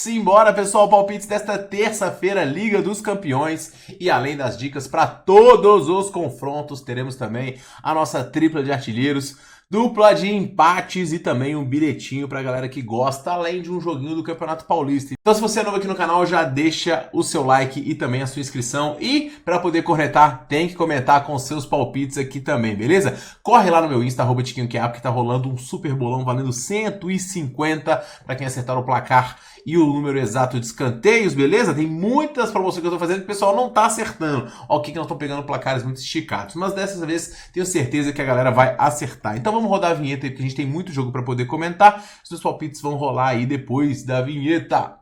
Simbora, pessoal, palpites desta terça-feira, Liga dos Campeões. E além das dicas para todos os confrontos, teremos também a nossa tripla de artilheiros, dupla de empates e também um bilhetinho pra galera que gosta, além de um joguinho do Campeonato Paulista. Então se você é novo aqui no canal, já deixa o seu like e também a sua inscrição. E para poder cornetar, tem que comentar com seus palpites aqui também, beleza? Corre lá no meu Insta, @tiquinhoqueap, que tá rolando um super bolão valendo 150 para quem acertar o placar e o número exato de escanteios, beleza? Tem muitas promoções que eu tô fazendo que o pessoal não tá acertando. Ó, o que nós estamos pegando placares muito esticados. Mas dessa vez tenho certeza que a galera vai acertar. Então vamos rodar a vinheta aí, porque a gente tem muito jogo para poder comentar. Os palpites vão rolar aí depois da vinheta.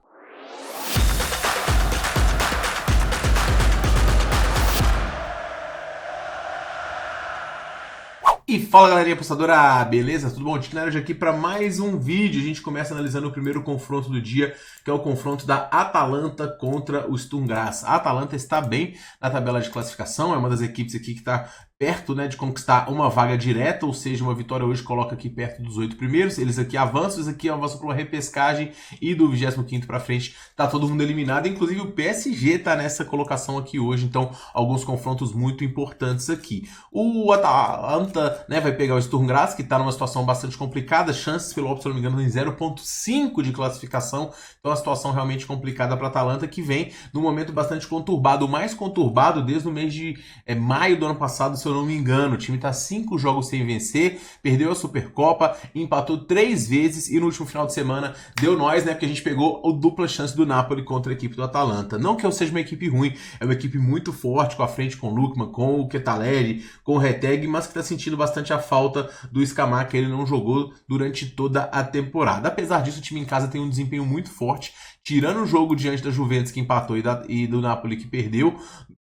E fala, galerinha apostadora, beleza? Tudo bom? Tiquinho hoje aqui para mais um vídeo. A gente começa analisando o primeiro confronto do dia, que é o confronto da Atalanta contra o Sturm Graz. A Atalanta está bem na tabela de classificação, é uma das equipes aqui que está perto, né, de conquistar uma vaga direta, ou seja, uma vitória hoje coloca aqui perto dos 8 primeiros. Eles aqui avançam, eles aqui avançam para uma repescagem e do 25º para frente tá todo mundo eliminado, inclusive o PSG tá nessa colocação aqui hoje, então alguns confrontos muito importantes aqui. O Atalanta, né, vai pegar o Sturm Graz, que tá numa situação bastante complicada, chances pelo óbito, se não me engano, em 0,5 de classificação, então uma situação realmente complicada para a Atalanta, que vem num momento bastante conturbado, o mais conturbado desde o mês de maio do ano passado, se eu não me engano. O time tá 5 jogos sem vencer, perdeu a Supercopa, empatou 3 vezes e no último final de semana deu nós, né, porque a gente pegou a dupla chance do Napoli contra a equipe do Atalanta. Não que eu seja uma equipe ruim, é uma equipe muito forte, com a frente com o Lukman, com o Ketalere, com o Reteg, mas que tá sentindo bastante a falta do Scamacca, que ele não jogou durante toda a temporada. Apesar disso, o time em casa tem um desempenho muito forte, tirando o jogo diante da Juventus, que empatou, e do Napoli, que perdeu.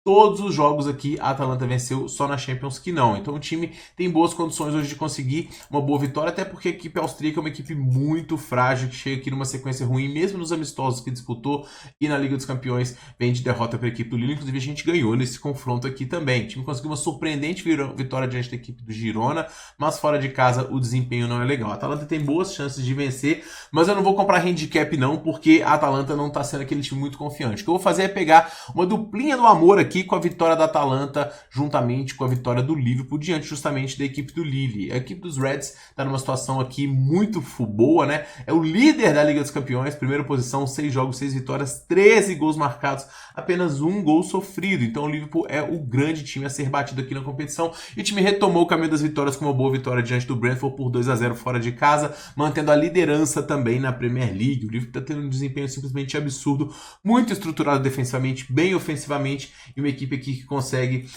Todos os jogos aqui a Atalanta venceu, só na Champions que não. Então o time tem boas condições hoje de conseguir uma boa vitória, até porque a equipe austríaca é uma equipe muito frágil, que chega aqui numa sequência ruim, mesmo nos amistosos que disputou, e na Liga dos Campeões vem de derrota para a equipe do Lille. Inclusive a gente ganhou nesse confronto aqui também. O time conseguiu uma surpreendente vitória diante da equipe do Girona, mas fora de casa o desempenho não é legal. A Atalanta tem boas chances de vencer, mas eu não vou comprar handicap não, porque a Atalanta não está sendo aquele time muito confiante. O que eu vou fazer é pegar uma duplinha do amor aqui, com a vitória da Atalanta juntamente com a vitória do Liverpool diante justamente da equipe do Lille. A equipe dos Reds está numa situação aqui muito boa, né? É o líder da Liga dos Campeões, primeira posição, 6 jogos, 6 vitórias, 13 gols marcados, apenas 1 gol sofrido. Então o Liverpool é o grande time a ser batido aqui na competição, e o time retomou o caminho das vitórias com uma boa vitória diante do Brentford por 2-0 fora de casa, mantendo a liderança também na Premier League. O Liverpool está tendo um desempenho simplesmente absurdo, muito estruturado defensivamente, bem ofensivamente, e uma equipe aqui que consegue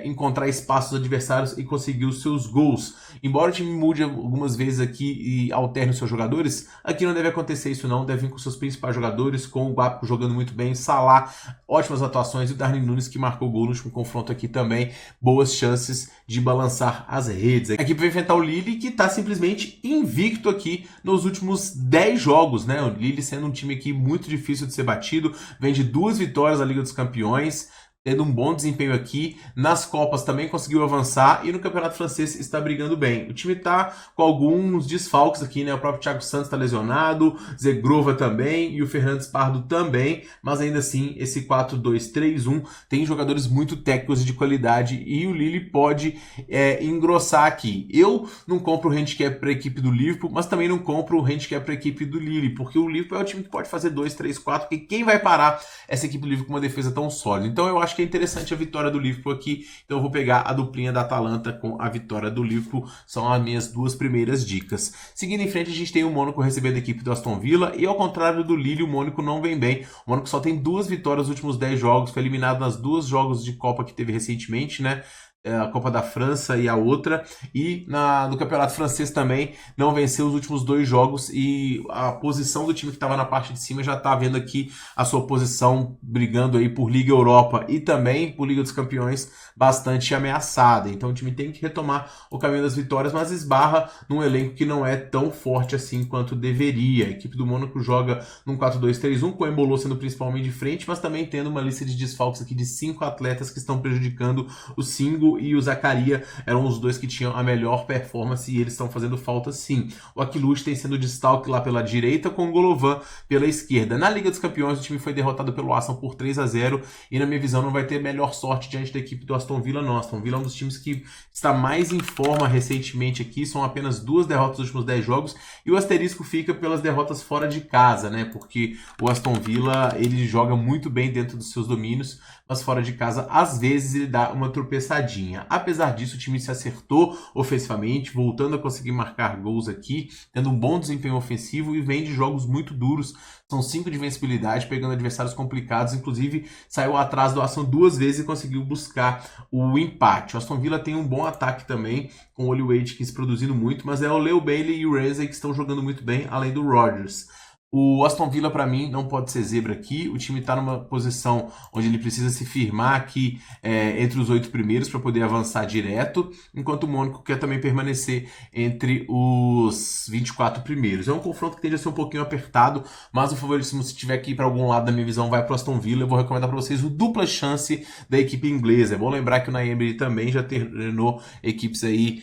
encontrar espaços dos adversários e conseguir os seus gols. Embora o time mude algumas vezes aqui e alterne os seus jogadores, aqui não deve acontecer isso não, deve vir com seus principais jogadores, com o Gakpo jogando muito bem, Salah, ótimas atuações, e o Darwin Núñez, que marcou o gol no último confronto aqui também, boas chances de balançar as redes. A equipe vai enfrentar o Lille, que está simplesmente invicto aqui nos últimos 10 jogos, né? O Lille sendo um time aqui muito difícil de ser batido, vem de 2 vitórias na Liga dos Campeões, tendo um bom desempenho aqui, nas Copas também conseguiu avançar, e no Campeonato Francês está brigando bem. O time está com alguns desfalques aqui, né? O próprio Thiago Santos está lesionado, Zegrova também, e o Fernandes Pardo também, mas ainda assim, esse 4-2-3-1 tem jogadores muito técnicos e de qualidade, e o Lille pode engrossar aqui. Eu não compro o handicap para a equipe do Liverpool, mas também não compro o handicap para a equipe do Lille, porque o Liverpool é o time que pode fazer 2, 3, 4, porque quem vai parar essa equipe do Liverpool com uma defesa tão sólida? Então eu acho que é interessante a vitória do Liverpool aqui, então eu vou pegar a duplinha da Atalanta com a vitória do Liverpool, são as minhas 2 primeiras dicas. Seguindo em frente, a gente tem o Mônaco recebendo a equipe do Aston Villa, e ao contrário do Lille, o Mônaco não vem bem. O Mônaco só tem 2 vitórias nos últimos 10 jogos, foi eliminado nas 2 jogos de Copa que teve recentemente, né? A Copa da França e a outra, e no Campeonato Francês também não venceu os últimos 2 jogos, e a posição do time que estava na parte de cima já está vendo aqui a sua posição brigando aí por Liga Europa e também por Liga dos Campeões bastante ameaçada. Então o time tem que retomar o caminho das vitórias, mas esbarra num elenco que não é tão forte assim quanto deveria. A equipe do Mônaco joga num 4-2-3-1, com o Embolo sendo o principal homem de frente, mas também tendo uma lista de desfalques aqui de 5 atletas que estão prejudicando o Singo Akinmu e o Zakaria eram os dois que tinham a melhor performance e eles estão fazendo falta sim. O Aquiluche tem sendo destaque lá pela direita com o Golovan pela esquerda. Na Liga dos Campeões o time foi derrotado pelo Arsenal por 3-0 e na minha visão não vai ter melhor sorte diante da equipe do Aston Villa não. Aston Villa é um dos times que está mais em forma recentemente aqui, são apenas 2 derrotas nos últimos 10 jogos e o asterisco fica pelas derrotas fora de casa, né? Porque o Aston Villa ele joga muito bem dentro dos seus domínios, mas fora de casa às vezes ele dá uma tropeçadinha. Apesar disso, o time se acertou ofensivamente, voltando a conseguir marcar gols aqui, tendo um bom desempenho ofensivo e vem de jogos muito duros. São 5 de vencibilidade, pegando adversários complicados, inclusive saiu atrás do Aston 2 vezes e conseguiu buscar o empate. O Aston Villa tem um bom ataque também, com o Oli Watkins produzindo muito, mas é o Leo Bailey e o Ramsey que estão jogando muito bem, além do Rodgers. O Aston Villa, para mim, não pode ser zebra aqui. O time está numa posição onde ele precisa se firmar aqui entre os 8 primeiros para poder avançar direto, enquanto o Mônaco quer também permanecer entre os 24 primeiros. É um confronto que tende a ser um pouquinho apertado, mas o favoritismo, se tiver aqui para algum lado da minha visão, vai para o Aston Villa. Eu vou recomendar para vocês o dupla chance da equipe inglesa. É bom lembrar que o Unai Emery também já treinou equipes aí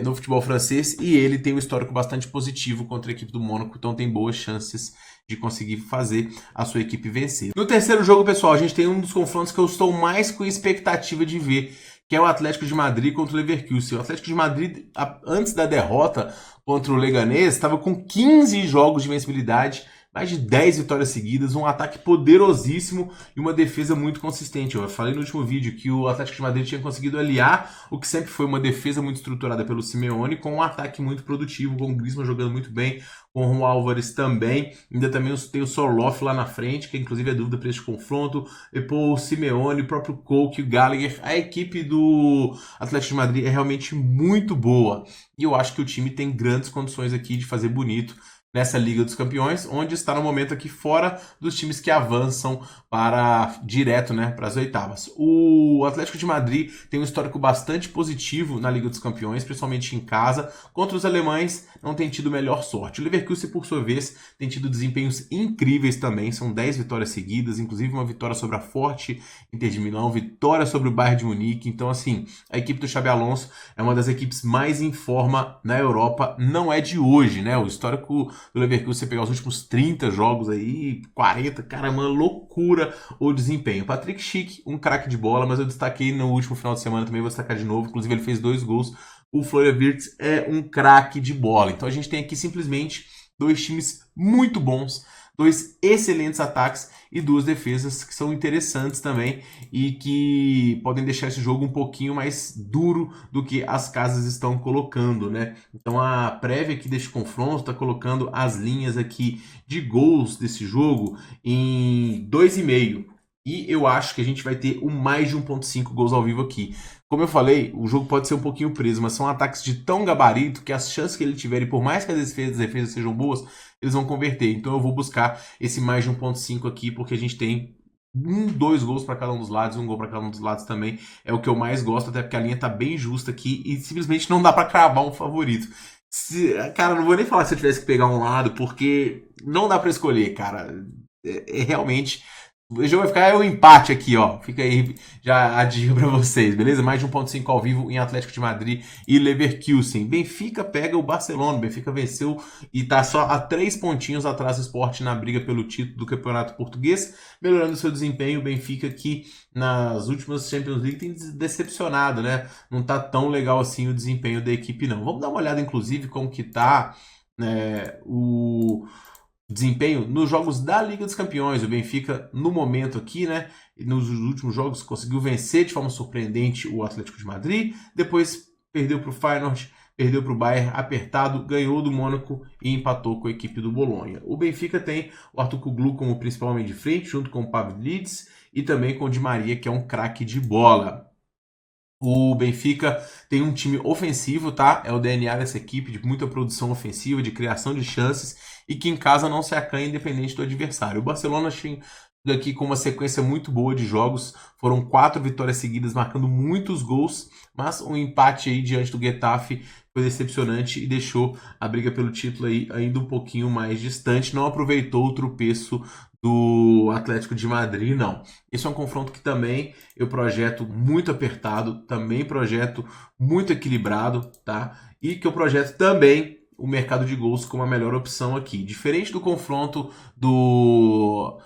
no futebol francês e ele tem um histórico bastante positivo contra a equipe do Mônaco, então tem boas chances de conseguir fazer a sua equipe vencer. No terceiro jogo, pessoal, a gente tem um dos confrontos que eu estou mais com expectativa de ver, que é o Atlético de Madrid contra o Leverkusen. O Atlético de Madrid, antes da derrota contra o Leganés, estava com 15 jogos de vencibilidade, mais de 10 vitórias seguidas, um ataque poderosíssimo e uma defesa muito consistente. Eu falei no último vídeo que o Atlético de Madrid tinha conseguido aliar o que sempre foi uma defesa muito estruturada pelo Simeone com um ataque muito produtivo, com o Griezmann jogando muito bem, com o Álvares também. Ainda também tem o Sorloth lá na frente, que inclusive é dúvida para este confronto. Depois o Simeone, o próprio Koke, o Gallagher. A equipe do Atlético de Madrid é realmente muito boa. E eu acho que o time tem grandes condições aqui de fazer bonito nessa Liga dos Campeões, onde está no momento aqui fora dos times que avançam para direto, né, para as oitavas. O Atlético de Madrid tem um histórico bastante positivo na Liga dos Campeões, principalmente em casa. Contra os alemães não tem tido melhor sorte. O Leverkusen, por sua vez, tem tido desempenhos incríveis também, são 10 vitórias seguidas, inclusive uma vitória sobre a forte Inter de Milão, vitória sobre o Bayern de Munique. Então, assim, a equipe do Xabi Alonso é uma das equipes mais em forma na Europa, não é de hoje, né? O histórico do Leverkusen, você pegar os últimos 30 jogos aí, 40, cara, é uma loucura o desempenho. Patrick Schick, um craque de bola, mas eu destaquei no último final de semana, também vou destacar de novo, inclusive ele fez 2 gols. O Florian Wirtz é um craque de bola. Então a gente tem aqui simplesmente 2 times muito bons, 2 excelentes ataques e 2 defesas que são interessantes também e que podem deixar esse jogo um pouquinho mais duro do que as casas estão colocando, né? Então a prévia aqui deste confronto está colocando as linhas aqui de gols desse jogo em 2,5. E eu acho que a gente vai ter o mais de 1,5 gols ao vivo aqui. Como eu falei, o jogo pode ser um pouquinho preso, mas são ataques de tão gabarito que as chances que ele tiver, e por mais que as defesas sejam boas, eles vão converter. Então eu vou buscar esse mais de 1,5 aqui, porque a gente tem 2 gols para cada um dos lados, 1 gol para cada um dos lados também. É o que eu mais gosto, até porque a linha tá bem justa aqui e simplesmente não dá para cravar um favorito. Cara, não vou nem falar se eu tivesse que pegar um lado, porque não dá para escolher, cara. Realmente... O jogo vai ficar o empate aqui, ó. Fica aí já a dica pra vocês, beleza? Mais de 1,5 ao vivo em Atlético de Madrid e Leverkusen. Benfica pega o Barcelona. Benfica venceu e tá só a 3 pontinhos atrás do Sport na briga pelo título do Campeonato Português, melhorando seu desempenho. O Benfica que nas últimas Champions League tem decepcionado, né? Não tá tão legal assim o desempenho da equipe, não. Vamos dar uma olhada, inclusive, como que tá o desempenho nos jogos da Liga dos Campeões. O Benfica, no momento aqui, né, nos últimos jogos, conseguiu vencer de forma surpreendente o Atlético de Madrid, depois perdeu para o Feyenoord, perdeu para o Bayern apertado, ganhou do Mônaco e empatou com a equipe do Bolonha. O Benfica tem o Arthur Kuglu como principal homem de frente, junto com o Pavlidis e também com o Di Maria, que é um craque de bola. O Benfica tem um time ofensivo, tá? É o DNA dessa equipe, de muita produção ofensiva, de criação de chances e que em casa não se acanha independente do adversário. O Barcelona aqui com uma sequência muito boa de jogos, foram 4 vitórias seguidas, marcando muitos gols, mas um empate aí diante do Getafe foi decepcionante e deixou a briga pelo título aí ainda um pouquinho mais distante, não aproveitou o tropeço do Atlético de Madrid, não. Esse é um confronto que também eu projeto muito apertado, também projeto muito equilibrado, tá? E que eu projeto também o mercado de gols como a melhor opção aqui. Diferente do confronto do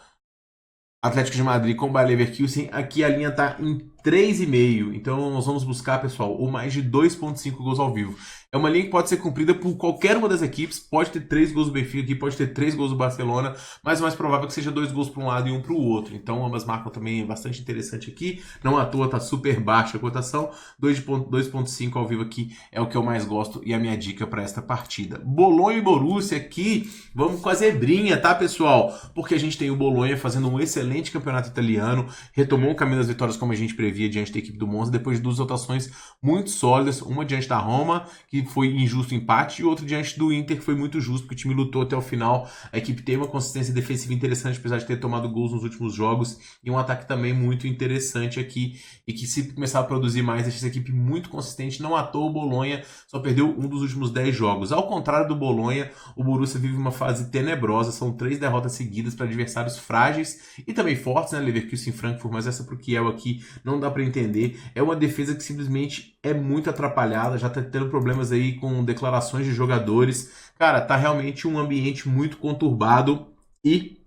Atlético de Madrid com o Bayer Leverkusen, aqui a linha está em 3,5. Então nós vamos buscar, pessoal, ou mais de 2,5 gols ao vivo. É uma linha que pode ser cumprida por qualquer uma das equipes. Pode ter 3 gols do Benfica aqui, pode ter 3 gols do Barcelona, mas o mais provável é que seja 2 gols para um lado e 1 para o outro. Então ambas marcam também, é bastante interessante aqui. Não à toa, tá super baixa a cotação. 2,5 ao vivo aqui é o que eu mais gosto e a minha dica para esta partida. Bolonha e Borussia aqui, vamos com a zebrinha, tá, pessoal? Porque a gente tem o Bolonha fazendo um excelente campeonato italiano, retomou o caminho das vitórias como a gente previa diante da equipe do Monza, depois de 2 rotações muito sólidas, uma diante da Roma, que foi injusto empate, e outra diante do Inter, que foi muito justo, porque o time lutou até o final, a equipe tem uma consistência defensiva interessante, apesar de ter tomado gols nos últimos jogos, e um ataque também muito interessante aqui, e que se começar a produzir mais, deixa essa equipe muito consistente. Não à toa o Bolonha só perdeu um dos últimos 10 jogos. Ao contrário do Bolonha, o Borussia vive uma fase tenebrosa, são 3 derrotas seguidas para adversários frágeis e também fortes, né? Leverkusen e Frankfurt, mas essa pro Kiel aqui não dá para entender. É uma defesa que simplesmente é muito atrapalhada, já tá tendo problemas aí com declarações de jogadores. Cara, tá realmente um ambiente muito conturbado e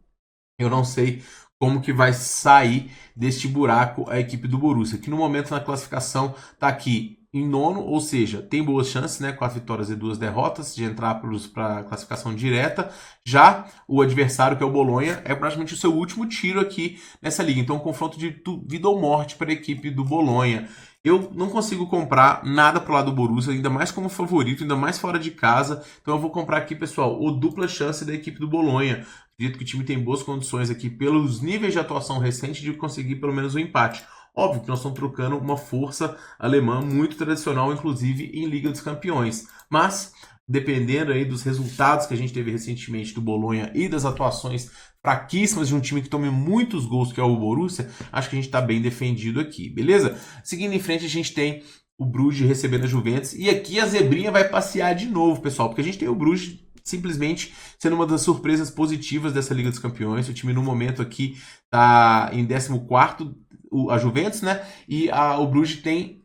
eu não sei como que vai sair deste buraco a equipe do Borussia, que no momento na classificação tá aqui em nono, ou seja, tem boas chances, né, 4 vitórias e 2 derrotas, de entrar para a classificação direta. Já o adversário, que é o Bolonha, é praticamente o seu último tiro aqui nessa liga. Então, um confronto de vida ou morte para a equipe do Bolonha. Eu não consigo comprar nada pro lado do Borussia, ainda mais como favorito, ainda mais fora de casa. Então eu vou comprar aqui, pessoal, o dupla chance da equipe do Bolonha. Acredito que o time tem boas condições aqui, pelos níveis de atuação recente, de conseguir pelo menos um empate. Óbvio que nós estamos trocando uma força alemã muito tradicional, inclusive em Liga dos Campeões. Mas, dependendo aí dos resultados que a gente teve recentemente do Bolonha e das atuações fraquíssimas de um time que tome muitos gols, que é o Borussia, acho que a gente está bem defendido aqui, beleza? Seguindo em frente, a gente tem o Bruges recebendo a Juventus. E aqui a zebrinha vai passear de novo, pessoal, porque a gente tem o Bruges simplesmente sendo uma das surpresas positivas dessa Liga dos Campeões. O time no momento aqui está em 14º, a Juventus, né? E o Bruges tem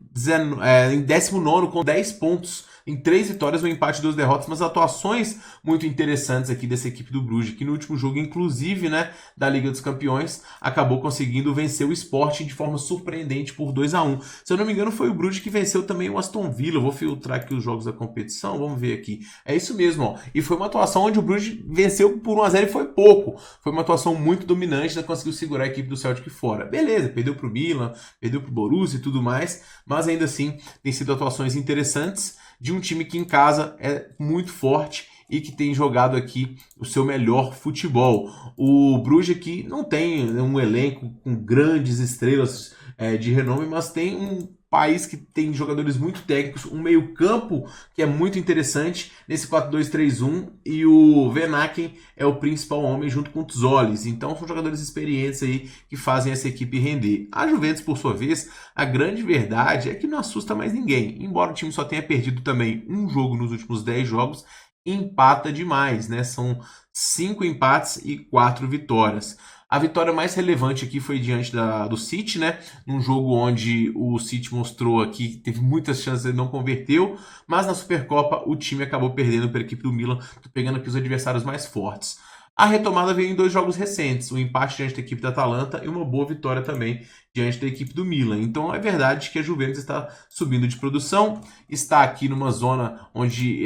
em 19º com 10 pontos, em 3 vitórias, um empate e 2 derrotas, mas atuações muito interessantes aqui dessa equipe do Bruges, que no último jogo, inclusive, né, da Liga dos Campeões, acabou conseguindo vencer o Sporting de forma surpreendente por 2-1. Se eu não me engano, foi o Bruges que venceu também o Aston Villa. Eu vou filtrar aqui os jogos da competição, vamos ver aqui. É isso mesmo, ó. E foi uma atuação onde o Bruges venceu por 1-0 e foi pouco. Foi uma atuação muito dominante, né, conseguiu segurar a equipe do Celtic fora. Beleza, perdeu pro Milan, perdeu pro Borussia e tudo mais, mas ainda assim tem sido atuações interessantes de um time que em casa é muito forte e que tem jogado aqui o seu melhor futebol. O Bruges aqui não tem um elenco com grandes estrelas de renome, mas tem um país que tem jogadores muito técnicos, um meio-campo que é muito interessante nesse 4-2-3-1, e o Venaken é o principal homem junto com o Tzolis. Então são jogadores experientes aí que fazem essa equipe render. A Juventus, por sua vez, a grande verdade é que não assusta mais ninguém. Embora o time só tenha perdido também um jogo nos últimos 10 jogos, empata demais, né? São 5 empates e 4 vitórias. A vitória mais relevante aqui foi diante do City, né? Num jogo onde o City mostrou aqui que teve muitas chances e não converteu, mas na Supercopa o time acabou perdendo para a equipe do Milan, pegando aqui os adversários mais fortes. A retomada veio em 2 jogos recentes, um empate diante da equipe da Atalanta e uma boa vitória também diante da equipe do Milan. Então é verdade que a Juventus está subindo de produção, está aqui numa zona onde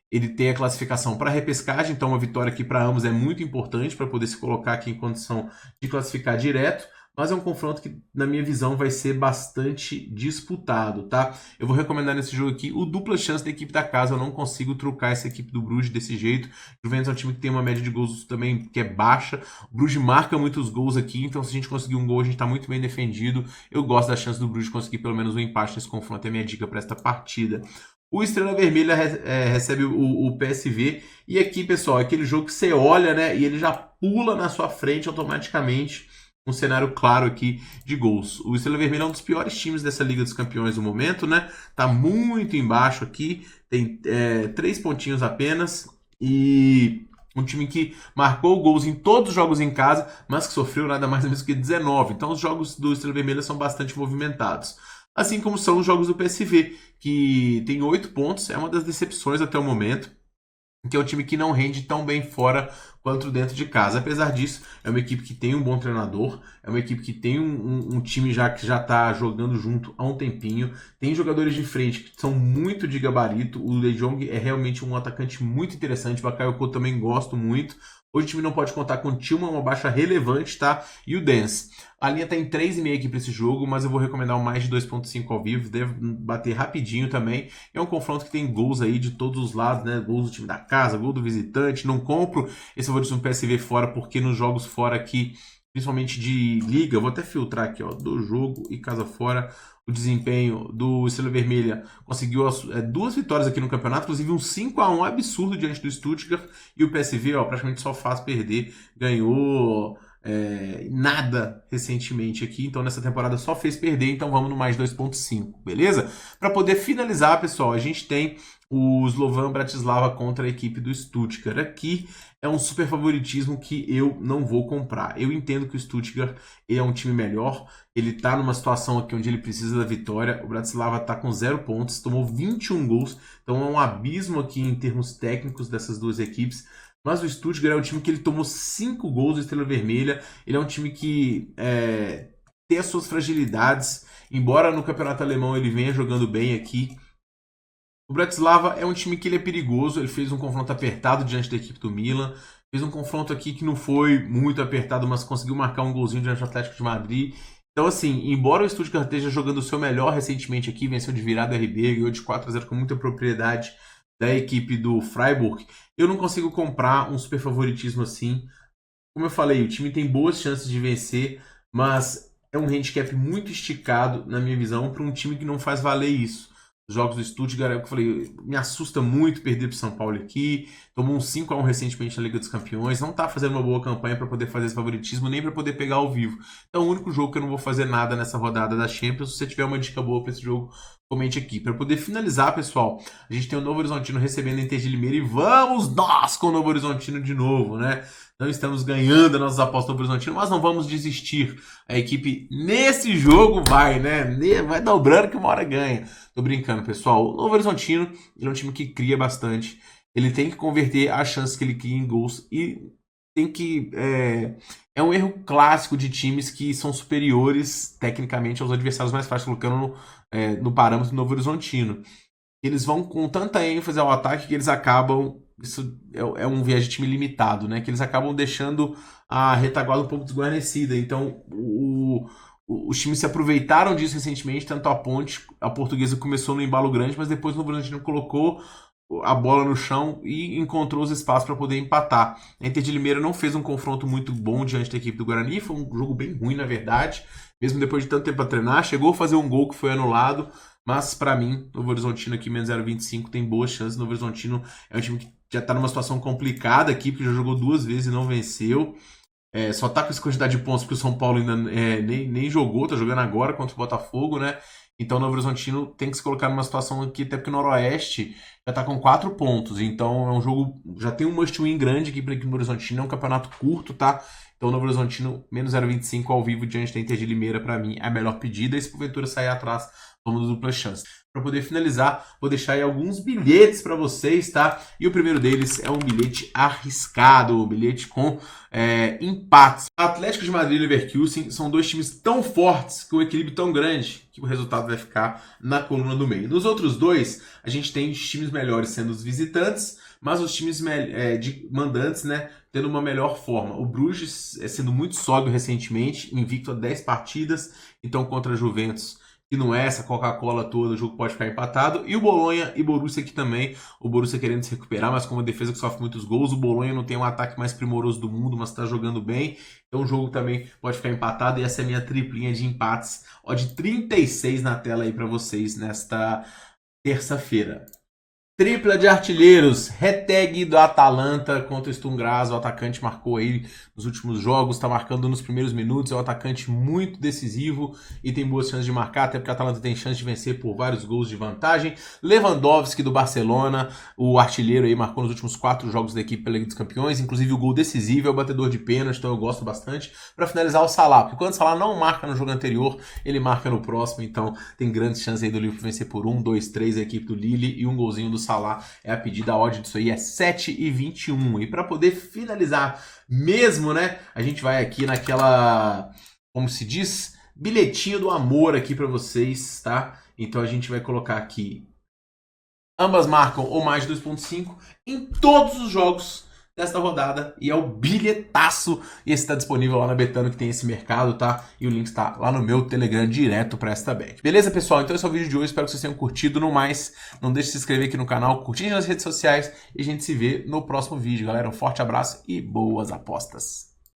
ele tem a classificação para repescagem, então uma vitória aqui para ambos é muito importante para poder se colocar aqui em condição de classificar direto, mas é um confronto que, na minha visão, vai ser bastante disputado, tá? Eu vou recomendar nesse jogo aqui o dupla chance da equipe da casa. Eu não consigo trucar essa equipe do Bruges desse jeito. O Juventus é um time que tem uma média de gols também que é baixa. O Bruges marca muitos gols aqui, então se a gente conseguir um gol, a gente está muito bem defendido. Eu gosto da chance do Bruges conseguir pelo menos um empate nesse confronto, é a minha dica para esta partida. O Estrela Vermelha recebe o PSV. E aqui, pessoal, é aquele jogo que você olha, né? E ele já pula na sua frente automaticamente. Um cenário claro aqui de gols. O Estrela Vermelha é um dos piores times dessa Liga dos Campeões no momento, né? Tá muito embaixo aqui. Tem 3 pontinhos apenas. E um time que marcou gols em todos os jogos em casa, mas que sofreu nada mais ou menos que 19. Então os jogos do Estrela Vermelha são bastante movimentados. Assim como são os jogos do PSV, que tem 8 pontos, é uma das decepções até o momento, que é um time que não rende tão bem fora quanto dentro de casa. Apesar disso, é uma equipe que tem um bom treinador, é uma equipe que tem um time que já está jogando junto há um tempinho, tem jogadores de frente que são muito de gabarito. O De Jong é realmente um atacante muito interessante, o Bakayoko também gosto muito. Hoje o time não pode contar com o Tillman, uma baixa relevante, tá? E o Dance. A linha tá em 3,5 aqui para esse jogo, mas eu vou recomendar um mais de 2,5 ao vivo. Deve bater rapidinho também. É um confronto que tem gols aí de todos os lados, né? Gols do time da casa, gol do visitante. Não compro esse favoritismo PSV fora, porque nos jogos fora aqui, principalmente de liga, eu vou até filtrar aqui, ó, do jogo e casa fora. O desempenho do Estrela Vermelha conseguiu 2 vitórias aqui no campeonato, inclusive um 5-1 absurdo diante do Stuttgart, e o PSV praticamente só faz perder, ganhou nada recentemente aqui, então nessa temporada só fez perder, então vamos no mais 2,5, beleza? Para poder finalizar, pessoal, a gente tem o Slovan Bratislava contra a equipe do Stuttgart. Aqui é um super favoritismo que eu não vou comprar. Eu entendo que o Stuttgart ele é um time melhor, ele tá numa situação aqui onde ele precisa da vitória. O Bratislava tá com 0 pontos, tomou 21 gols, então é um abismo aqui em termos técnicos dessas duas equipes. Mas o Stuttgart é um time que ele tomou 5 gols do Estrela Vermelha. Ele é um time que tem as suas fragilidades, embora no campeonato alemão ele venha jogando bem aqui. O Bratislava é um time que ele é perigoso, ele fez um confronto apertado diante da equipe do Milan, fez um confronto aqui que não foi muito apertado, mas conseguiu marcar um golzinho diante do Atlético de Madrid. Então, assim, embora o Stuttgart esteja jogando o seu melhor recentemente aqui, venceu de virada a RB, ganhou de 4-0 com muita propriedade da equipe do Freiburg, eu não consigo comprar um super favoritismo assim. Como eu falei, o time tem boas chances de vencer, mas é um handicap muito esticado, na minha visão, para um time que não faz valer isso. Os jogos do Stuttgart, é o que eu falei, me assusta muito perder para o São Paulo aqui. Tomou um 5-1 recentemente na Liga dos Campeões. Não está fazendo uma boa campanha para poder fazer esse favoritismo, nem para poder pegar ao vivo. Então, o único jogo que eu não vou fazer nada nessa rodada da Champions. Se você tiver uma dica boa para esse jogo, comente aqui. Para poder finalizar, pessoal, a gente tem o Novo Horizontino recebendo a Inter de Limeira e vamos nós com o Novo Horizontino de novo, né? Não estamos ganhando as nossas apostas no Horizontino, mas não vamos desistir. A equipe nesse jogo vai, né? Vai dobrando que uma hora ganha. Tô brincando, pessoal. O Novo Horizontino é um time que cria bastante. Ele tem que converter as chances que ele cria em gols e tem que... É um erro clássico de times que são superiores tecnicamente aos adversários mais fáceis, colocando no parâmetro do Novo Horizontino. Eles vão com tanta ênfase ao ataque que eles acabam... Isso é um viés de time limitado, né? Que eles acabam deixando a retaguarda um pouco desguarnecida. Então, os times se aproveitaram disso recentemente, tanto a Ponte, a Portuguesa começou no embalo grande, mas depois o Novo Horizontino colocou a bola no chão e encontrou os espaços para poder empatar. A Inter de Limeira não fez um confronto muito bom diante da equipe do Guarani, foi um jogo bem ruim, na verdade, mesmo depois de tanto tempo a treinar, chegou a fazer um gol que foi anulado, mas para mim, o Novo Horizontino aqui, menos 0,25, tem boas chances. O Novo Horizontino é um time que já tá numa situação complicada aqui, porque já jogou 2 vezes e não venceu. Só tá com essa quantidade de pontos porque o São Paulo ainda nem jogou, tá jogando agora contra o Botafogo, né? Então o Novo Horizontino tem que se colocar numa situação aqui, até porque o Noroeste já tá com 4 pontos. Então é um jogo, já tem um must-win grande aqui para a equipe do Novo Horizontino, é um campeonato curto, tá? Então o Novo Horizontino, menos 0,25 ao vivo diante da Inter de Limeira, para mim, é a melhor pedida. E se porventura sair atrás, vamos dupla chance. Para poder finalizar, vou deixar aí alguns bilhetes para vocês, tá? E o primeiro deles é um bilhete arriscado, um bilhete com empates. Atlético de Madrid e Leverkusen são 2 times tão fortes, com um equilíbrio tão grande, que o resultado vai ficar na coluna do meio. Nos outros 2, a gente tem os times melhores sendo os visitantes, mas os times de mandantes, né, tendo uma melhor forma. O Bruges sendo muito sólido recentemente, invicto a 10 partidas, então contra a Juventus, que não é essa Coca-Cola toda, o jogo pode ficar empatado. E o Bolonha e Borussia aqui também. O Borussia querendo se recuperar, mas com uma defesa que sofre muitos gols. O Bolonha não tem um ataque mais primoroso do mundo, mas está jogando bem. Então o jogo também pode ficar empatado. E essa é a minha triplinha de empates. Ó, de 36 na tela aí para vocês nesta terça-feira. Tripla de artilheiros, hashtag do Atalanta contra o Sturm Graz. O atacante marcou aí nos últimos jogos, está marcando nos primeiros minutos. É um atacante muito decisivo e tem boas chances de marcar, até porque o Atalanta tem chance de vencer por vários gols de vantagem. Lewandowski do Barcelona, o artilheiro aí, marcou nos últimos 4 jogos da equipe pela Liga dos Campeões. Inclusive o gol decisivo é o batedor de pênalti, então eu gosto bastante. Para finalizar, o Salah, porque quando o Salah não marca no jogo anterior, ele marca no próximo, então tem grandes chances aí do Liverpool vencer por 1, 2, 3 a equipe do Lille e um golzinho do Salah é a pedida, a odd disso aí é 7,21. E para poder finalizar mesmo, né, a gente vai aqui naquela, como se diz, bilhetinho do amor aqui para vocês, tá? Então a gente vai colocar aqui ambas marcam ou mais de 2,5 em todos os jogos desta rodada, e é o bilhetaço, e esse está disponível lá na Betano, que tem esse mercado, tá? E o link está lá no meu Telegram direto para esta bet. Beleza, pessoal? Então esse é o vídeo de hoje, espero que vocês tenham curtido. No mais, não deixe de se inscrever aqui no canal, curtir nas redes sociais, e a gente se vê no próximo vídeo, galera. Um forte abraço e boas apostas!